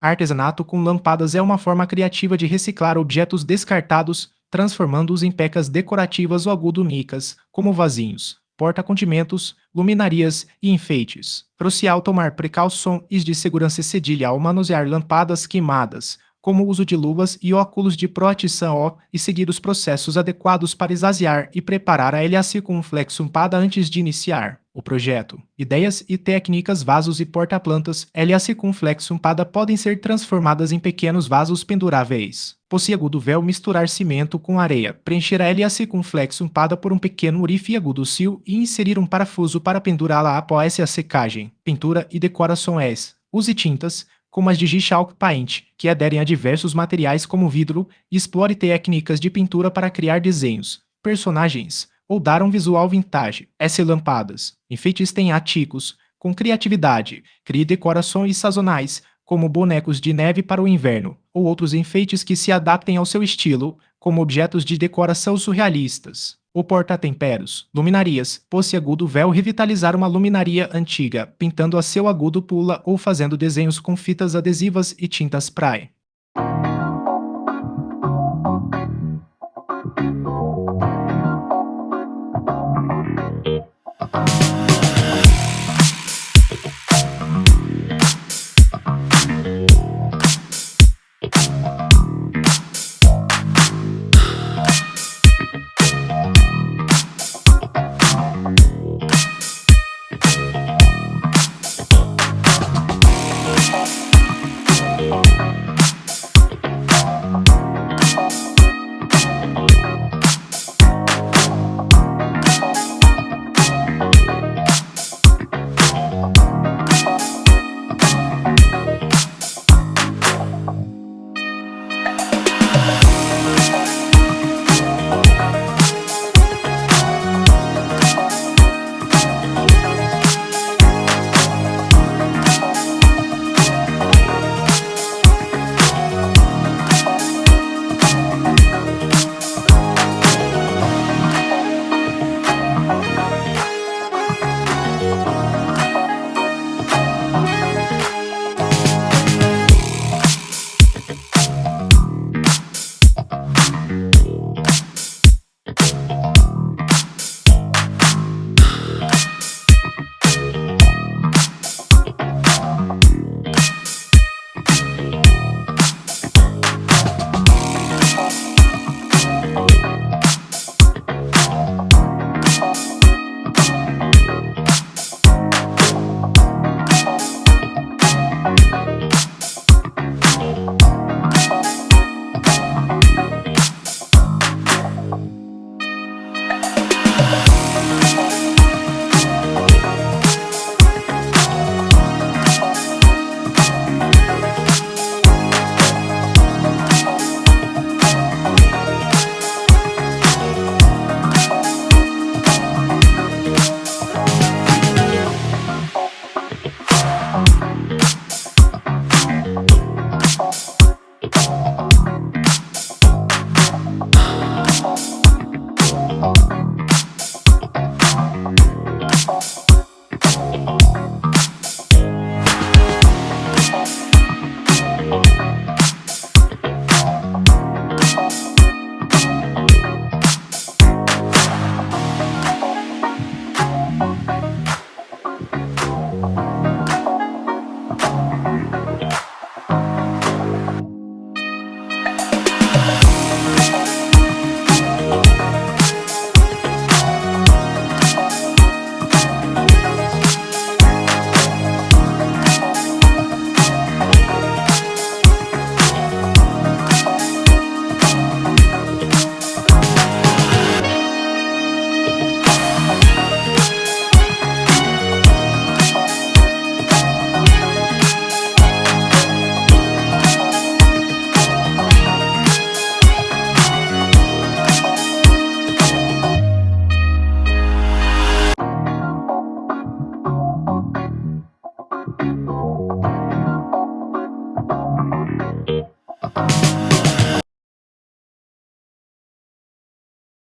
Artesanato com lâmpadas é uma forma criativa de reciclar objetos descartados, transformando-os em pecas decorativas ou agudo-únicas, como vasinhos, porta-condimentos, luminarias e enfeites. Crucial tomar precauções de segurança e cedilha ao manusear lâmpadas queimadas, como o uso de luvas e óculos de proteção e seguir os processos adequados para esvaziar e preparar a LA Circunflexum Pada antes de iniciar o projeto. Ideias e técnicas. Vasos e porta-plantas LA Circunflexum Pada podem ser transformadas em pequenos vasos penduráveis. Posse agudo véu. Misturar cimento com areia, preencher a LA Circunflexum Pada por um pequeno orife agudo cio e inserir um parafuso para pendurá-la após a secagem. Pintura e decorações. Use tintas, como as de G-Chalk Paint, que aderem a diversos materiais como vidro, e explore técnicas de pintura para criar desenhos, personagens, ou dar um visual vintage. Lâmpadas. Enfeites temáticos. Com criatividade, crie decorações sazonais, como bonecos de neve para o inverno, ou outros enfeites que se adaptem ao seu estilo, como objetos de decoração surrealistas. O porta-temperos. Luminarias. Posse agudo véu. Revitalizar uma luminaria antiga, pintando a seu agudo pula ou fazendo desenhos com fitas adesivas e tintas spray.